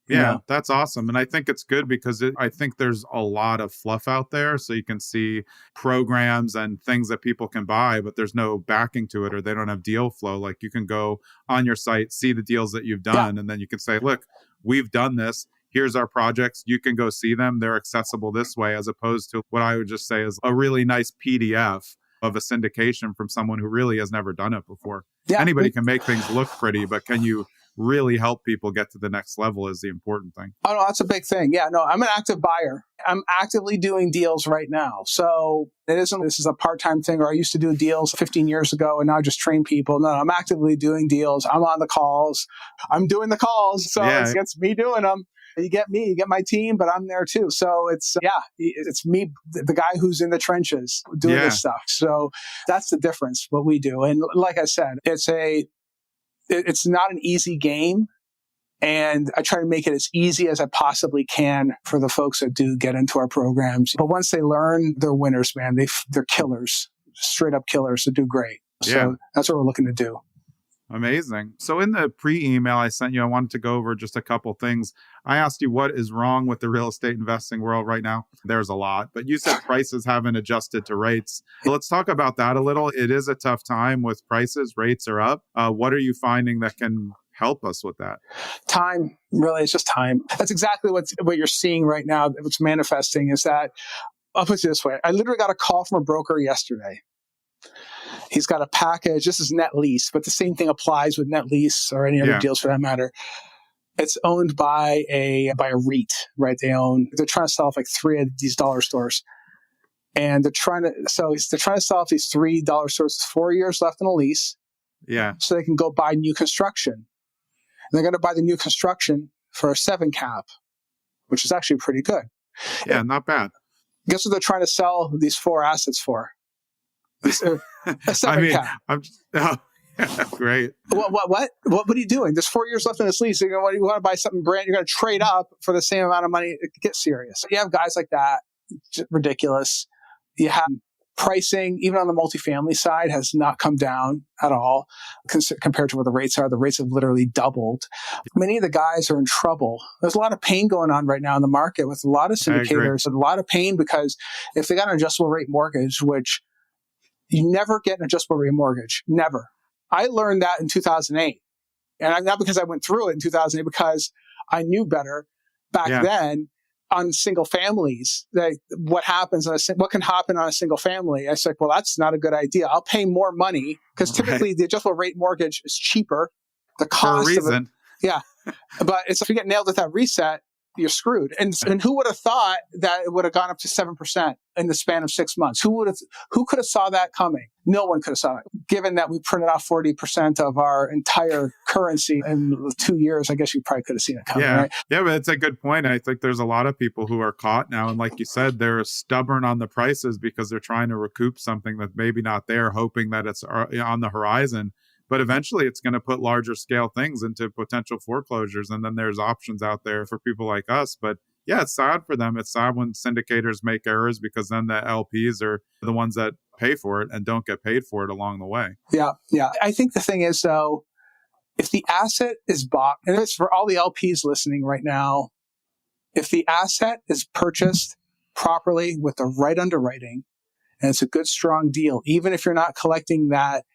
Yeah, that's awesome. And I think it's good because I think there's a lot of fluff out there. So you can see programs and things that people can buy, but there's no backing to it or they don't have deal flow. Like you can go on your site, see the deals that you've done, and then you can say, look, we've done this. Here's our projects. You can go see them. They're accessible this way, as opposed to what I would just say is a really nice PDF of a syndication from someone who really has never done it before. Yeah. Anybody can make things look pretty, but can you really help people get to the next level is the important thing. Oh, no, that's a big thing. Yeah, no, I'm an active buyer. I'm actively doing deals right now. So this is a part-time thing, or I used to do deals 15 years ago and now I just train people. No, I'm actively doing deals. I'm on the calls. I'm doing the calls. So it's me doing them. You get me, you get my team, but I'm there too. So it's me, the guy who's in the trenches doing this stuff. So that's the difference, what we do. And like I said, it's not an easy game. And I try to make it as easy as I possibly can for the folks that do get into our programs. But once they learn, they're winners, man. They're killers, straight up killers that do great. So that's what we're looking to do. Amazing. So in the pre-email I sent you, I wanted to go over just a couple things. I asked you what is wrong with the real estate investing world right now. There's a lot, but you said prices haven't adjusted to rates. Let's talk about that a little. It is a tough time with prices. Rates are up. What are you finding that can help us with that? Time. Really, it's just time. That's exactly what you're seeing right now. What's manifesting is that, I'll put it this way. I literally got a call from a broker yesterday. He's got a package. This is net lease, but the same thing applies with net lease or any other deals for that matter. It's owned by a REIT, right? They're trying to sell off like 3 of these dollar stores. And they're trying to sell off these $3 stores. 4 years left in a lease. Yeah. So they can go buy new construction. And they're going to buy the new construction for a 7 cap, which is actually pretty good. Yeah, not bad. Guess what they're trying to sell these 4 assets for? A 7 cap. Great. What are you doing? There's 4 years left in this lease. You want to buy something brand, you're going to trade up for the same amount of money. Get serious. You have guys like that. Ridiculous. You have pricing, even on the multifamily side, has not come down at all compared to where the rates are. The rates have literally doubled. Many of the guys are in trouble. There's a lot of pain going on right now in the market with a lot of syndicators. A lot of pain because if they got an adjustable rate mortgage, which you never get an adjustable rate mortgage, never. I learned that in 2008. And not because I went through it in 2008, because I knew better back then on single families. What can happen on a single family? I said, well, that's not a good idea. I'll pay more money because typically the adjustable rate mortgage is cheaper. The cost for a reason. But if you get nailed at that reset, you're screwed. And who would have thought that it would have gone up to 7% in the span of 6 months? Who could have saw that coming? No one could have saw it. Given that we printed off 40% of our entire currency in 2 years, I guess you probably could have seen it coming, right? Yeah, but it's a good point. I think there's a lot of people who are caught now. And like you said, they're stubborn on the prices because they're trying to recoup something that's maybe not there, hoping that it's on the horizon. But eventually it's going to put larger scale things into potential foreclosures. And then there's options out there for people like us. But yeah, it's sad for them. It's sad when syndicators make errors because then the LPs are the ones that pay for it and don't get paid for it along the way. Yeah. I think the thing is, though, if the asset is bought, and it's for all the LPs listening right now, if the asset is purchased properly with the right underwriting, and it's a good, strong deal, even if you're not collecting that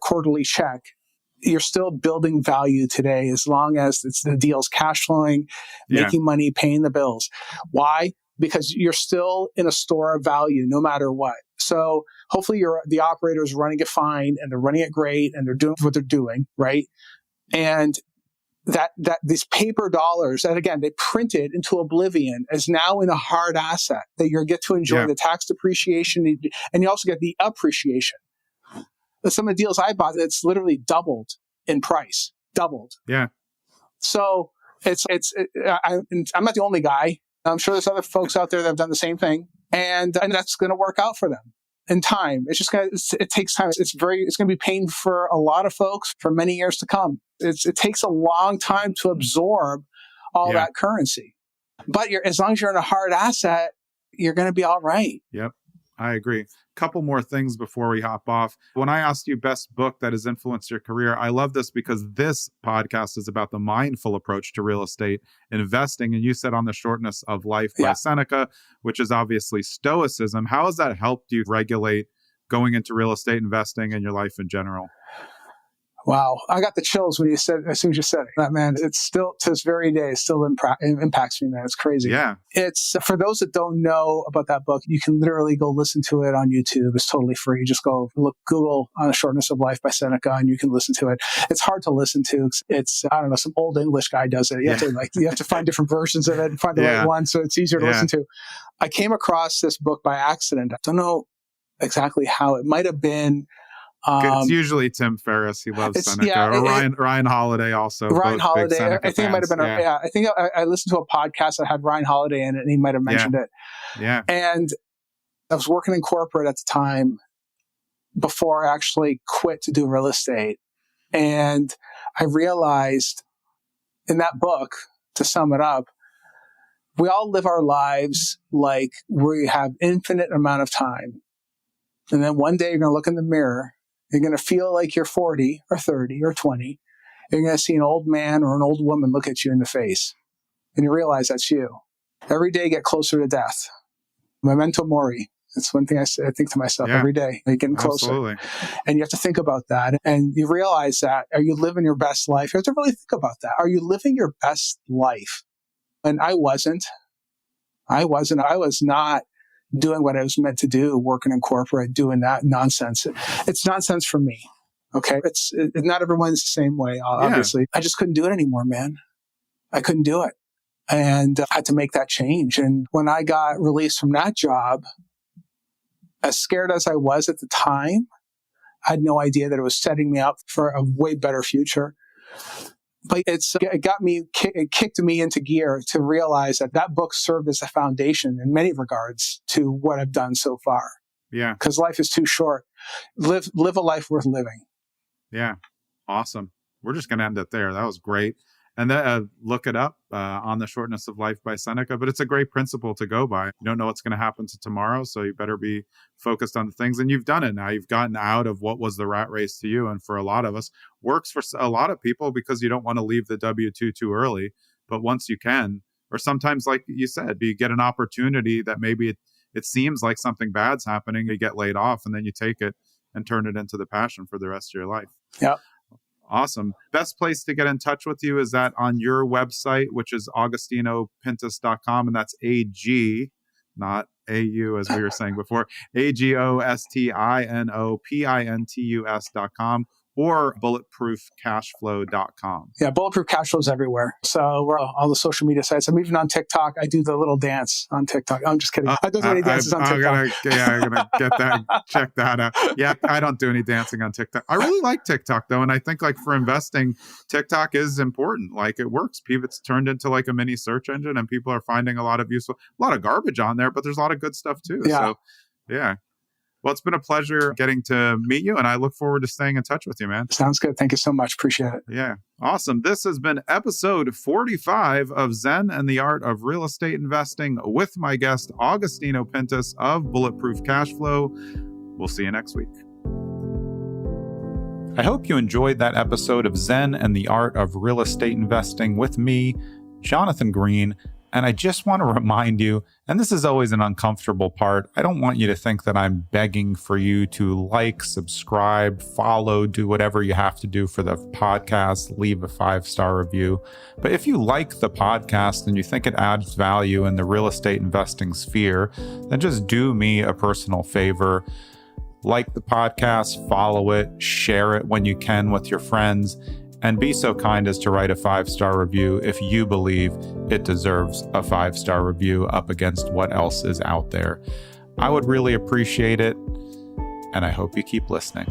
quarterly check, you're still building value today as long as the deal's cash flowing, making money, paying the bills. Why? Because you're still in a store of value no matter what. So hopefully the operator is running it fine and they're running it great and they're doing what they're doing, right? And that these paper dollars that, again, they printed into oblivion is now in a hard asset that you get to enjoy the tax depreciation, and you also get the appreciation. Some of the deals I bought, it's literally doubled in price, doubled. Yeah. So I'm not the only guy. I'm sure there's other folks out there that have done the same thing, and that's going to work out for them in time. It's just it takes time. It's going to be painful for a lot of folks for many years to come. It takes a long time to absorb all that currency, but as long as you're in a hard asset, you're going to be all right. Yep. I agree. Couple more things before we hop off. When I asked you best book that has influenced your career, I love this because this podcast is about the mindful approach to real estate investing. And you said On the Shortness of Life by Seneca, which is obviously Stoicism. How has that helped you regulate going into real estate investing and your life in general? Wow. I got the chills as soon as you said it. That, man, it's still, to this very day, it still impacts me, man. It's crazy. Yeah. It's, for those that don't know about that book, you can literally go listen to it on YouTube. It's totally free. Just go Google On the Shortness of Life by Seneca and you can listen to it. It's hard to listen to. It's, I don't know, some old English guy does it. You have to find different versions of it and find the right one. So it's easier to listen to. I came across this book by accident. I don't know exactly how. It might have been, it's usually Tim Ferriss. He loves Seneca. Or Ryan Holiday also. Ryan Holiday. I think it might have been. I think I listened to a podcast that had Ryan Holiday in it, and he might have mentioned it. Yeah. And I was working in corporate at the time before I actually quit to do real estate, and I realized in that book, to sum it up, we all live our lives like we have infinite amount of time, and then one day you're going to look in the mirror. You're going to feel like you're 40 or 30 or 20. You're going to see an old man or an old woman look at you in the face. And you realize that's you. Every day get closer to death. Memento mori. That's one thing I think to myself every day. You're getting closer. Absolutely. And you have to think about that. And you realize that. Are you living your best life? You have to really think about that. Are you living your best life? And I wasn't. I was not doing what I was meant to do, working in corporate, doing that nonsense. It's nonsense for me. Okay. Not everyone's the same way, obviously. I just couldn't do it anymore, man. I couldn't do it. And I had to make that change. And when I got released from that job, as scared as I was at the time, I had no idea that it was setting me up for a way better future. But it got me, it kicked me into gear to realize that book served as a foundation in many regards to what I've done so far. Yeah. Because life is too short. Live a life worth living. Yeah. Awesome. We're just going to end it there. That was great. And then look it up On the Shortness of Life by Seneca. But it's a great principle to go by. You don't know what's going to happen to tomorrow, so you better be focused on the things. And you've done it now. You've gotten out of what was the rat race to you. And for a lot of us, works for a lot of people because you don't want to leave the W-2 too early. But once you can, or sometimes, like you said, you get an opportunity that maybe it seems like something bad's happening. You get laid off, and then you take it and turn it into the passion for the rest of your life. Yeah. Awesome. Best place to get in touch with you is that on your website, which is agostinopintus.com. And that's A-G, not A-U, as we were saying before, AGOSTINOPINTUS.com, or bulletproofcashflow.com. Yeah, Bulletproof Cashflow is everywhere. So we're on all the social media sites. I'm even on TikTok. I do the little dance on TikTok. I'm just kidding. I don't do any dances on TikTok. I'm gonna get that, check that out. Yeah, I don't do any dancing on TikTok. I really like TikTok though, and I think like for investing, TikTok is important. Like it works. It's turned into like a mini search engine, and people are finding a lot of garbage on there, but there's a lot of good stuff too. Yeah. So yeah. Well, it's been a pleasure getting to meet you, and I look forward to staying in touch with you, man. Sounds good. Thank you so much. Appreciate it. Yeah. Awesome. This has been episode 45 of Zen and the Art of Real Estate Investing with my guest, Agostino Pintus of Bulletproof Cashflow. We'll see you next week. I hope you enjoyed that episode of Zen and the Art of Real Estate Investing with me, Jonathan Green. And I just want to remind you, and this is always an uncomfortable part, I don't want you to think that I'm begging for you to like, subscribe, follow, do whatever you have to do for the podcast, leave a 5-star review. But if you like the podcast and you think it adds value in the real estate investing sphere, then just do me a personal favor. Like the podcast, follow it, share it when you can with your friends, and be so kind as to write a 5-star review if you believe it deserves a 5-star review up against what else is out there. I would really appreciate it, and I hope you keep listening.